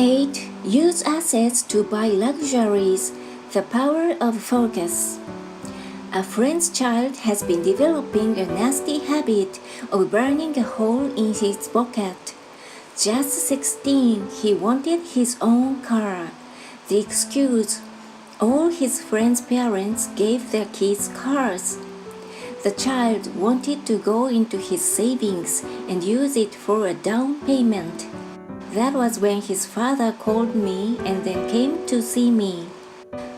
8. Use assets to buy luxuries. The power of focus. A friend's child has been developing a nasty habit of burning a hole in his pocket. Just 16, he wanted his own car. The excuse: all his friends' parents gave their kids cars. The child wanted to go into his savings and use it for a down payment. That was when his father called me and then came to see me.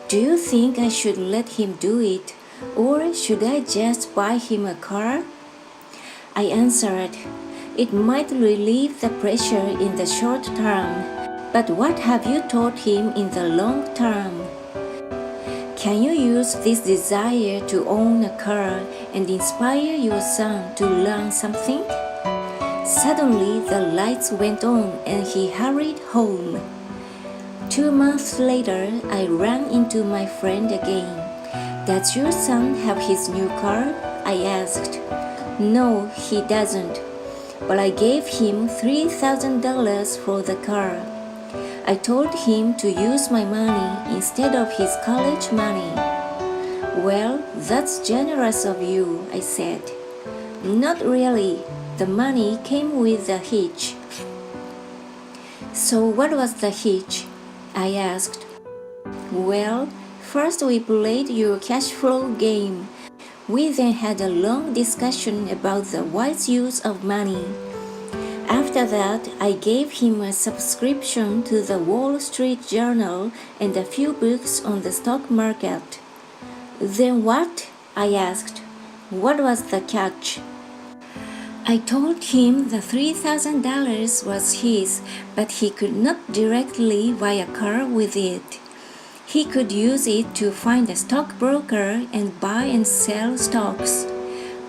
Do you think I should let him do it, or should I just buy him a car? I answered, it might relieve the pressure in the short term, but what have you taught him in the long term? Can you use this desire to own a car and inspire your son to learn something? Suddenly the lights went on and he hurried home. 2 months later, I ran into my friend again. Does your son have his new car? I asked. No, he doesn't. But I gave him $3,000 for the car. I told him to use my money instead of his college money. Well, that's generous of you, I said. Not really. The money came with a hitch. So what was the hitch? I asked. Well, first we played your cash flow game. We then had a long discussion about the wise use of money. After that, I gave him a subscription to the Wall Street Journal and a few books on the stock market. Then what? I asked. What was the catch? I told him the $3,000 was his, but he could not directly buy a car with it. He could use it to find a stockbroker and buy and sell stocks.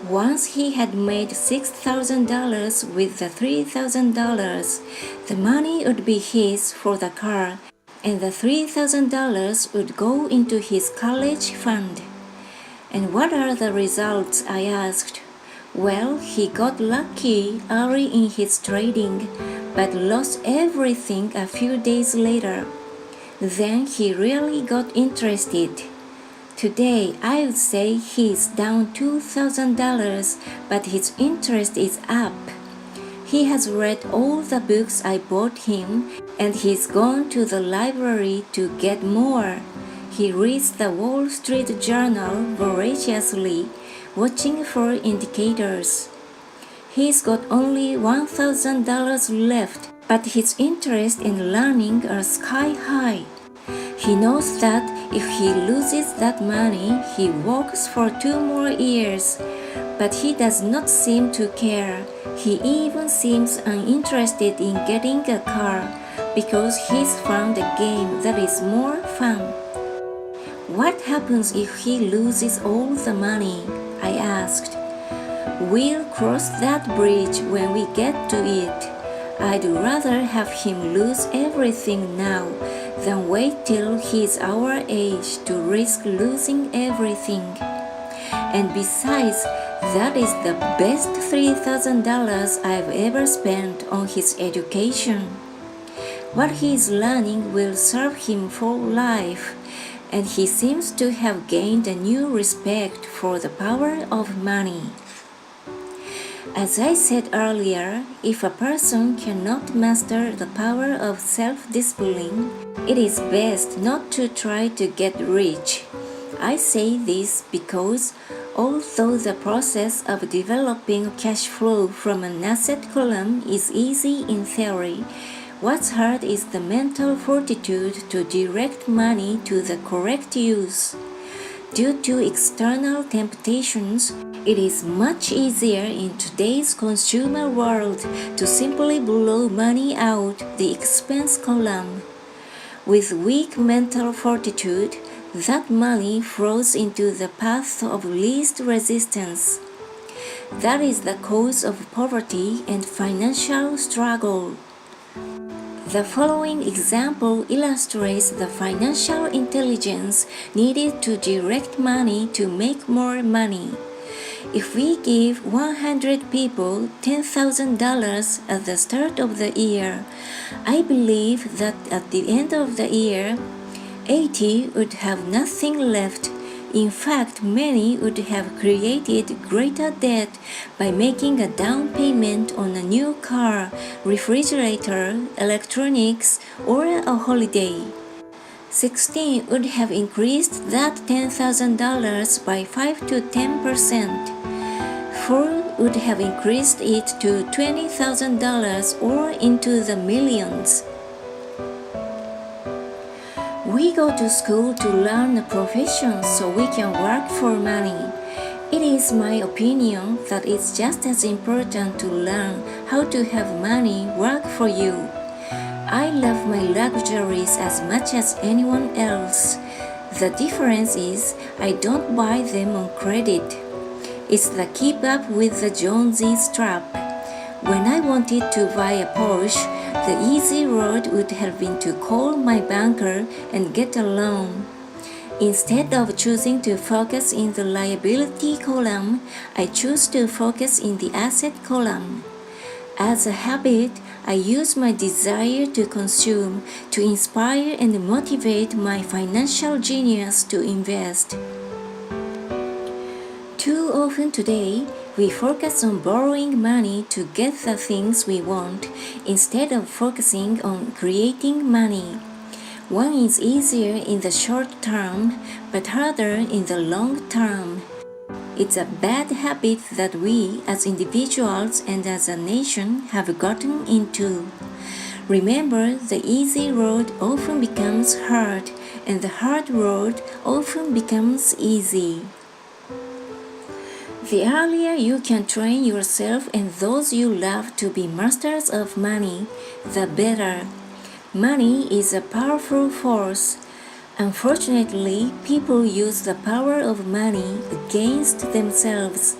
Once he had made $6,000 with the $3,000, the money would be his for the car, and the $3,000 would go into his college fund. And what are the results? I asked. Well, he got lucky early in his trading, but lost everything a few days later. Then he really got interested. Today, I would say he's down $2,000, but his interest is up. He has read all the books I bought him, and he's gone to the library to get more. He reads the Wall Street Journal voraciously, watching for indicators. He's got only $1,000 left, but his interest in learning are sky high. He knows that if he loses that money, he works for 2 more years, but he does not seem to care. He even seems uninterested in getting a car because he's found a game that is more fun. What happens if he loses all the money? I asked. We'll cross that bridge when we get to it. I'd rather have him lose everything now than wait till he's our age to risk losing everything. And besides, that is the best $3,000 I've ever spent on his education. What he is learning will serve him for life, and he seems to have gained a new respect for the power of money. As I said earlier, if a person cannot master the power of self-discipline, it is best not to try to get rich. I say this because although the process of developing cash flow from an asset column is easy in theory, what's hard is the mental fortitude to direct money to the correct use. Due to external temptations, it is much easier in today's consumer world to simply blow money out the expense column. With weak mental fortitude, that money flows into the path of least resistance. That is the cause of poverty and financial struggle. The following example illustrates the financial intelligence needed to direct money to make more money. If we give 100 people $10,000 at the start of the year, I believe that at the end of the year, 80 would have nothing left. In fact, many would have created greater debt by making a down payment on a new car, refrigerator, electronics, or a holiday. 16 would have increased that $10,000 by 5 to 10%. 4 would have increased it to $20,000 or into the millions. We go to school to learn a profession so we can work for money. It is my opinion that it's just as important to learn how to have money work for you. I love my luxuries as much as anyone else. The difference is I don't buy them on credit. It's the keep up with the Joneses trap. When I wanted to buy a Porsche, the easy road would have been to call my banker and get a loan. Instead of choosing to focus in the liability column, I choose to focus in the asset column. As a habit, I use my desire to consume to inspire and motivate my financial genius to invest. Too often today, we focus on borrowing money to get the things we want instead of focusing on creating money. One is easier in the short term, but harder in the long term. It's a bad habit that we as individuals and as a nation have gotten into. Remember, the easy road often becomes hard, and the hard road often becomes easy. The earlier you can train yourself and those you love to be masters of money, the better. Money is a powerful force. Unfortunately, people use the power of money against themselves.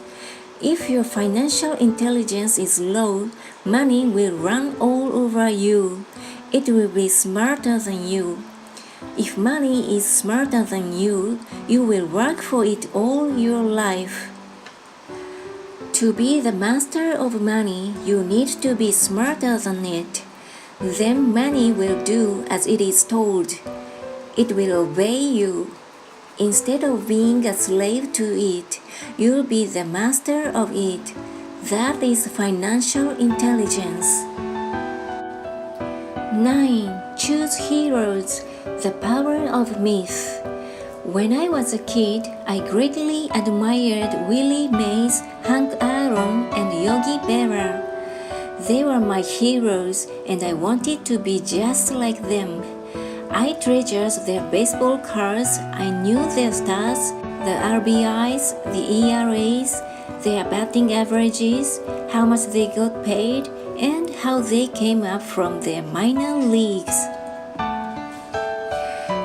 If your financial intelligence is low, money will run all over you. It will be smarter than you. If money is smarter than you will work for it all your life. To be the master of money, you need to be smarter than it. Then money will do as it is told. It will obey you. Instead of being a slave to it, you'll be the master of it. That is financial intelligence. 9. Choose heroes, the power of myth. When I was a kid, I greatly admired Willie Mays, Hank Aaron, and Yogi Berra. They were my heroes, and I wanted to be just like them. I treasured their baseball cards. I knew their stats, the RBIs, the ERAs, their batting averages, how much they got paid, and how they came up from their minor leagues.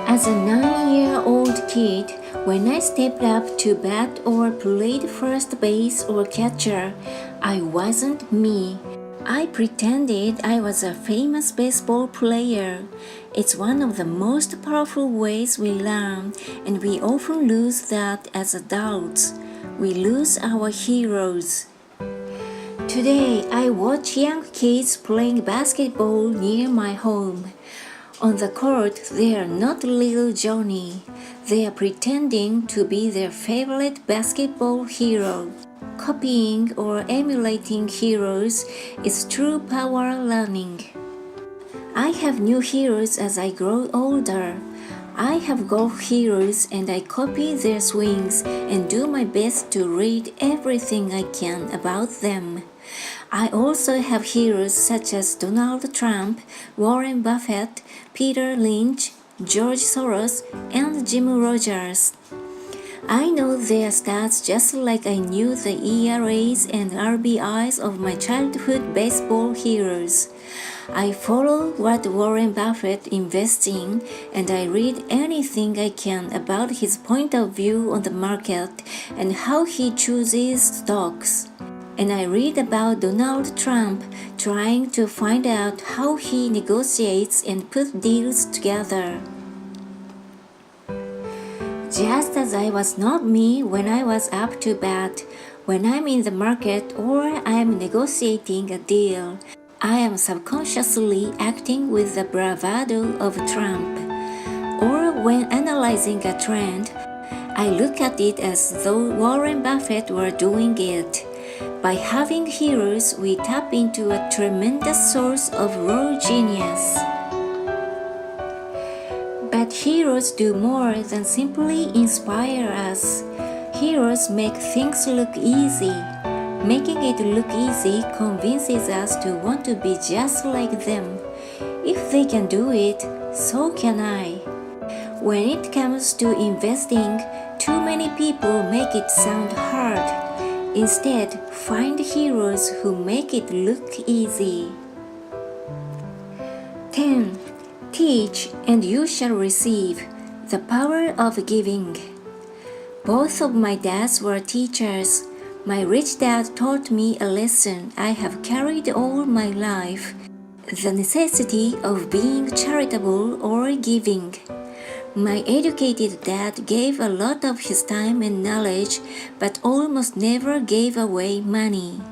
As a 9-year-old kid, when I stepped up to bat or played first base or catcher, I wasn't me. I pretended I was a famous baseball player. It's one of the most powerful ways we learn, and we often lose that as adults. We lose our heroes. Today, I watch young kids playing basketball near my home. On the court, they are not little Johnny. They are pretending to be their favorite basketball hero. Copying or emulating heroes is true power learning. I have new heroes as I grow older. I have golf heroes and I copy their swings and do my best to read everything I can about them. I also have heroes such as Donald Trump, Warren Buffett, Peter Lynch, George Soros, and Jim Rogers. I know their stats just like I knew the ERAs and RBIs of my childhood baseball heroes. I follow what Warren Buffett invests in, and I read anything I can about his point of view on the market and how he chooses stocks. And I read about Donald Trump trying to find out how he negotiates and puts deals together. Just as I was not me when I was up to bat, When I'm in the market or I'm negotiating a deal, I am subconsciously acting with the bravado of Trump. Or when analyzing a trend, I look at it as though Warren Buffett were doing it. By having heroes, we tap into a tremendous source of raw genius. But heroes do more than simply inspire us. Heroes make things look easy. Making it look easy convinces us to want to be just like them. If they can do it, so can I. When it comes to investing, too many people make it sound hard. Instead, find heroes who make it look easy. 10. Teach and you shall receive. The power of giving. Both of my dads were teachers. My rich dad taught me a lesson I have carried all my life: the necessity of being charitable or giving. My educated dad gave a lot of his time and knowledge, but almost never gave away money.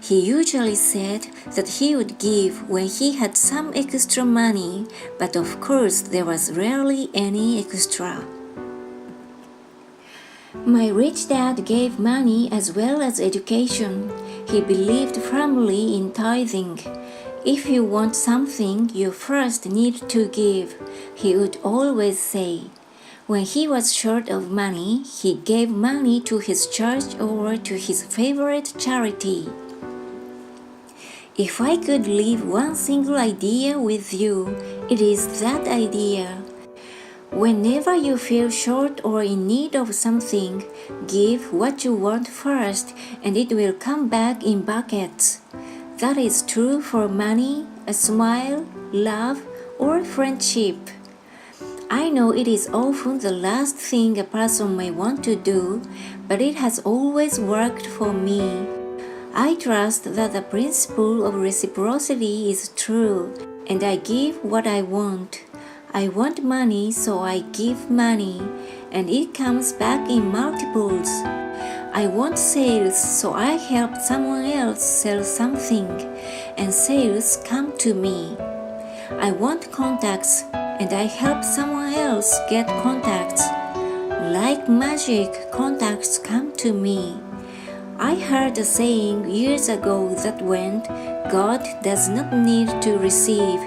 He usually said that he would give when he had some extra money, but of course there was rarely any extra. My rich dad gave money as well as education. He believed firmly in tithing. If you want something, you first need to give, he would always say. When he was short of money, he gave money to his church or to his favorite charity. If I could leave one single idea with you, it is that idea. Whenever you feel short or in need of something, give what you want first, and it will come back in buckets. That is true for money, a smile, love, or friendship. I know it is often the last thing a person may want to do, but it has always worked for me. I trust that the principle of reciprocity is true, and I give what I want. I want money, so I give money, and it comes back in multiples. I want sales, so I help someone else sell something, and sales come to me. I want contacts, and I help someone else get contacts. Like magic, contacts come to me. I heard a saying years ago that went, God does not need to receive,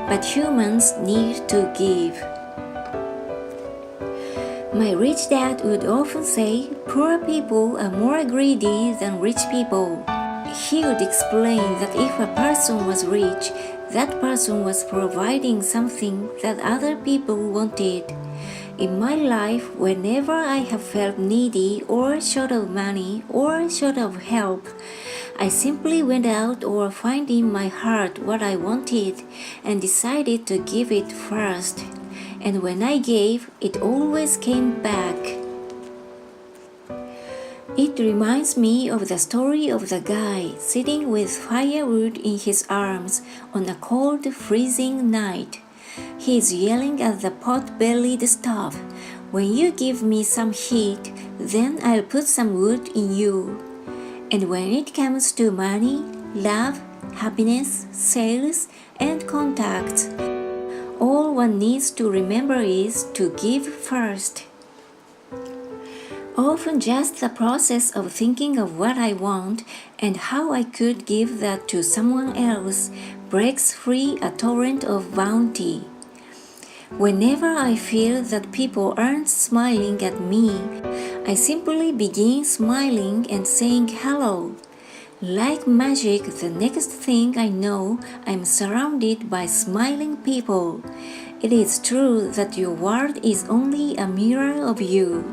but humans need to give. My rich dad would often say, poor people are more greedy than rich people. He would explain that if a person was rich, that person was providing something that other people wanted. In my life, whenever I have felt needy or short of money or short of help, I simply went out or find in my heart what I wanted and decided to give it first. And when I gave, it always came back. It reminds me of the story of the guy sitting with firewood in his arms on a cold, freezing night. He is yelling at the pot-bellied stove, "When you give me some heat, then I'll put some wood in you." And when it comes to money, love, happiness, sales, and contacts, all one needs to remember is to give first. Often just the process of thinking of what I want and how I could give that to someone else breaks free a torrent of bounty. Whenever I feel that people aren't smiling at me, I simply begin smiling and saying hello. Like magic, the next thing I know, I'm surrounded by smiling people. It is true that your world is only a mirror of you.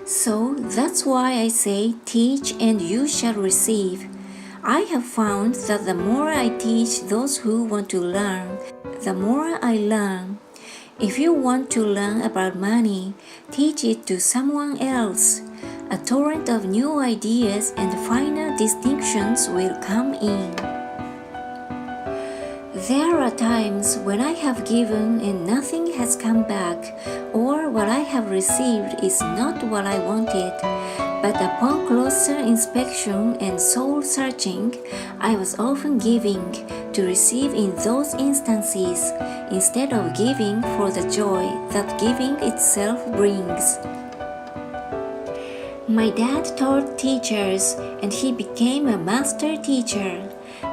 So that's why I say, teach and you shall receive. I have found that the more I teach those who want to learn, the more I learn. If you want to learn about money, teach it to someone else. A torrent of new ideas and finer distinctions will come in. There are times when I have given and nothing has come back, or what I have received is not what I wanted. But upon closer inspection and soul searching, I was often giving to receive in those instances instead of giving for the joy that giving itself brings. My dad taught teachers and he became a master teacher.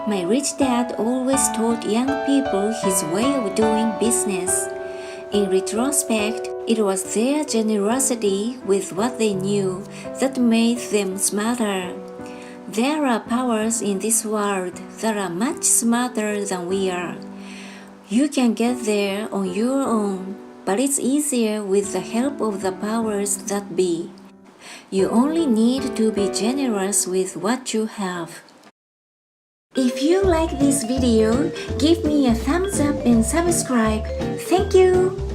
My rich dad always taught young people his way of doing business. In retrospect, it was their generosity with what they knew that made them smarter. There are powers in this world that are much smarter than we are. You can get there on your own, but it's easier with the help of the powers that be. You only need to be generous with what you have. If you like this video, give me a thumbs up and subscribe. Thank you!